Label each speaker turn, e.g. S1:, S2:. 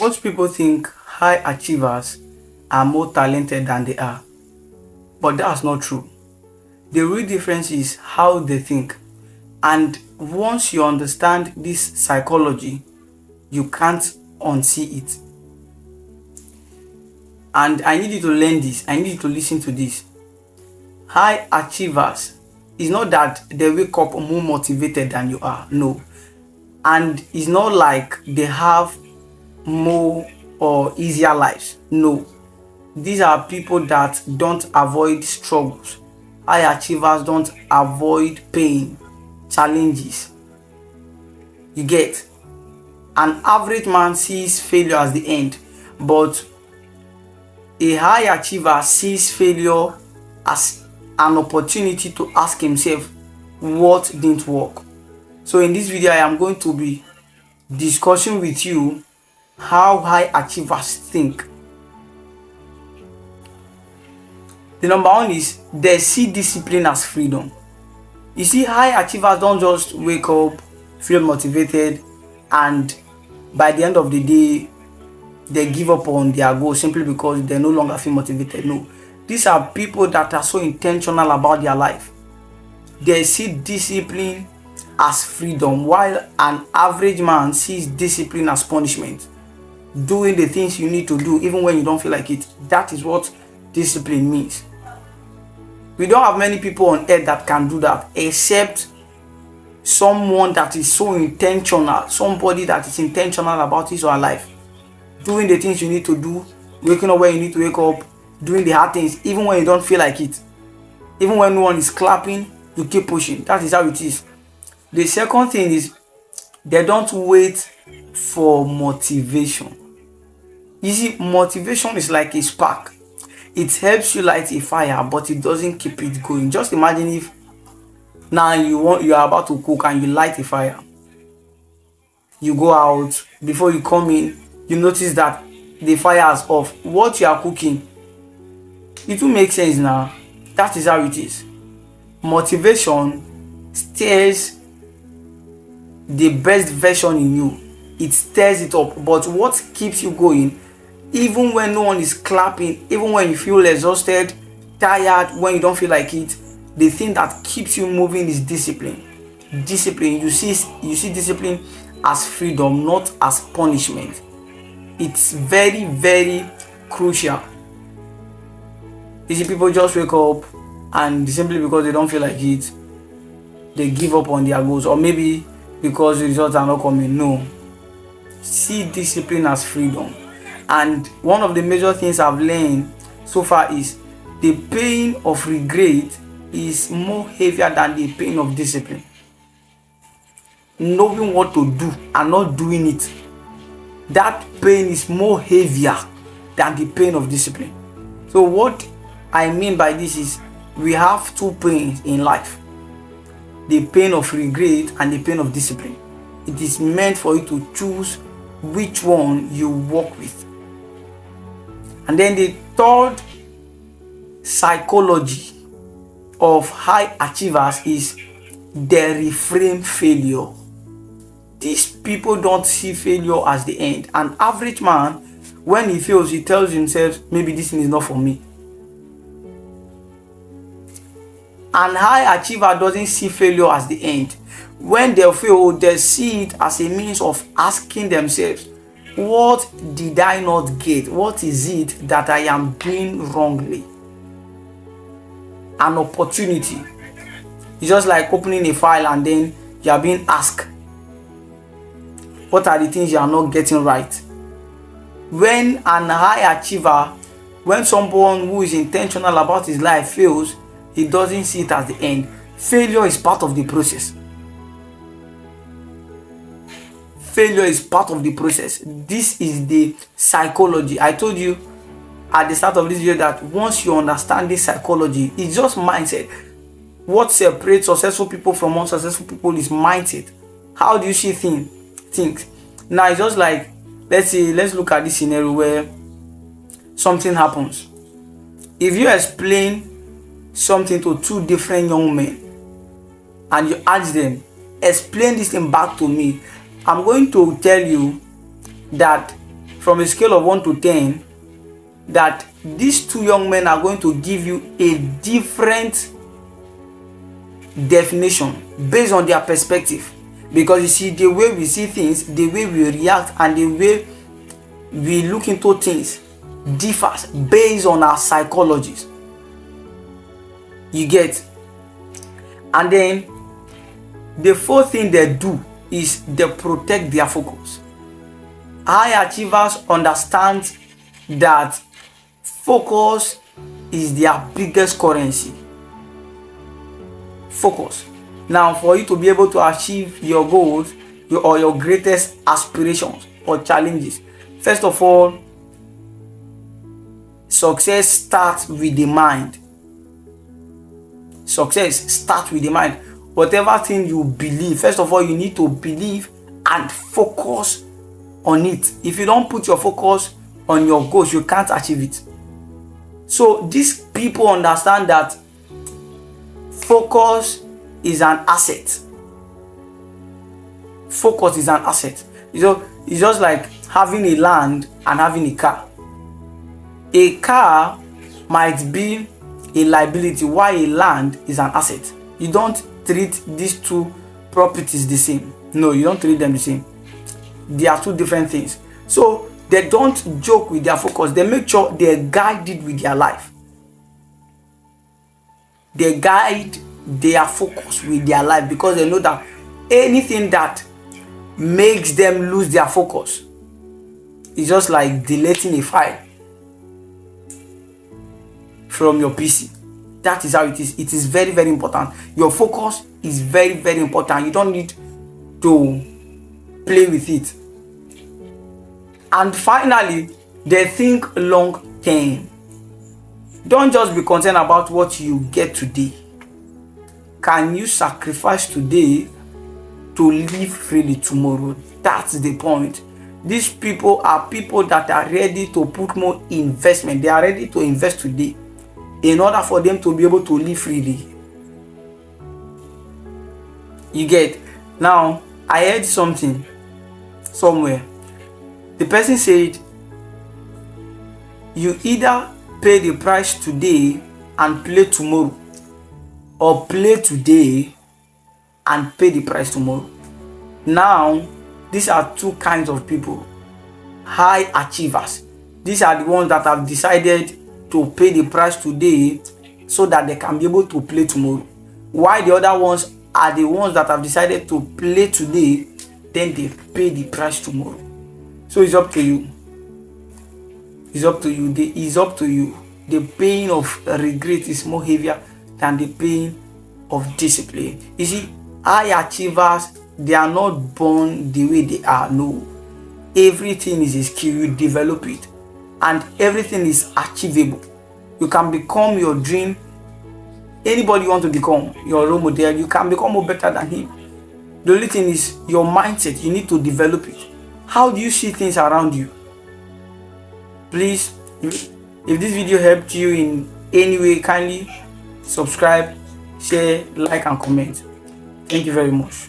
S1: Most people think high achievers are more talented than they are, but that's not true. The real difference is how they think. And once you understand this psychology, you can't unsee it. And I need you to learn this. I need you to listen to this. High achievers is not that they wake up more motivated than you are. No. And it's not like they have more or easier lives. No. These are people that don't avoid struggles. High achievers don't avoid pain, challenges. You get? An average man sees failure as the end, but a high achiever sees failure as an opportunity to ask himself what didn't work. So in this video, I am going to be discussing with you how high achievers think. The number one is they see discipline as freedom. You see, high achievers don't just wake up, feel motivated, and by the end of the day, they give up on their goal simply because they no longer feel motivated. No. These are people that are so intentional about their life. They see discipline as freedom, while an average man sees discipline as punishment. Doing the things you need to do even when you don't feel like it. That is what discipline means. We don't have many people on earth that can do that except someone that is so intentional, somebody that is intentional about his or her life. Doing the things you need to do, waking up when you need to wake up, doing the hard things even when you don't feel like it. Even when no one is clapping, you keep pushing. That is how it is. The second thing is they don't wait for motivation. You see, motivation is like a spark. It helps you light a fire, but it doesn't keep it going. Just imagine if now you are about to cook and you light a fire. You go out, before you come in, you notice that the fire is off. What you are cooking, it will make sense now. That is how it is. Motivation stirs the best version in you. It stirs it up. But what keeps you going, even when no one is clapping, even when you feel exhausted, tired, when you don't feel like it, the thing that keeps you moving is discipline. Discipline. You see discipline as freedom, not as punishment. It's very, very crucial. You see, people just wake up and simply because they don't feel like it, they give up on their goals, or maybe because the results are not coming. No. See discipline as freedom. And one of the major things I've learned so far is the pain of regret is more heavier than the pain of discipline. Knowing what to do and not doing it, that pain is more heavier than the pain of discipline. So what I mean by this is we have two pains in life: the pain of regret and the pain of discipline. It is meant for you to choose which one you work with. And then the third psychology of high achievers is they reframe failure. These people don't see failure as the end. An average man, when he fails, he tells himself, maybe this thing is not for me. An high achiever doesn't see failure as the end. When they fail, they see it as a means of asking themselves, what did I not get? What is it that I am doing wrongly? An opportunity. It's just like opening a file and then you are being asked, what are the things you are not getting right? When an high achiever, when someone who is intentional about his life fails, he doesn't see it as the end. Failure is part of the process. Failure is part of the process. This is the psychology. I told you at the start of this video that once you understand this psychology, it's just mindset. What separates successful people from unsuccessful people is mindset. How do you see things? Now it's just like, let's look at this scenario where something happens. If you explain something to two different young men and you ask them, explain this thing back to me, I'm going to tell you that from a scale of 1 to 10 that these two young men are going to give you a different definition based on their perspective. Because you see, the way we see things, the way we react, and the way we look into things differs based on our psychologies. You get? And then the fourth thing they do is they protect their focus. High achievers understand that focus is their biggest currency. Focus. Now, for you to be able to achieve your goals or your greatest aspirations or challenges, first of all, success starts with the mind. Success starts with the mind. Whatever thing you believe, first of all, you need to believe and focus on it. If you don't put your focus on your goals, you can't achieve it. So these people understand that focus is an asset. Focus is an asset. It's just like having a land and having a car. A car might be a liability while a land is an asset. You don't treat these two properties the same. No, you don't treat them the same. They are two different things. So they don't joke with their focus. They make sure they're guided with their life. They guide their focus with their life because they know that anything that makes them lose their focus is just like deleting a file from your PC. That is how it is. It is very, very important. Your focus is very, very important. You don't need to play with it. And finally, they think long term. Don't just be concerned about what you get today. Can you sacrifice today to live freely tomorrow? That's the point. These people are people that are ready to put more investment. They are ready to invest today in order for them to be able to live freely. You get? Now, I heard something somewhere. The person said, you either pay the price today and play tomorrow, or play today and pay the price tomorrow. Now, these are two kinds of people. High achievers. These are the ones that have decided to pay the price today so that they can be able to play tomorrow. While the other ones are the ones that have decided to play today, then they pay the price tomorrow. So it's up to you. It's up to you. It's up to you. The pain of regret is more heavier than the pain of discipline. You see, high achievers, they are not born the way they are. No. Everything is a skill. You develop it. And everything is achievable. You can become your dream. Anybody you want to become, your role model, you can become more better than him. The only thing is your mindset. You need to develop it. How do you see things around you? Please, if this video helped you in any way, kindly subscribe, share, like, and comment. Thank you very much.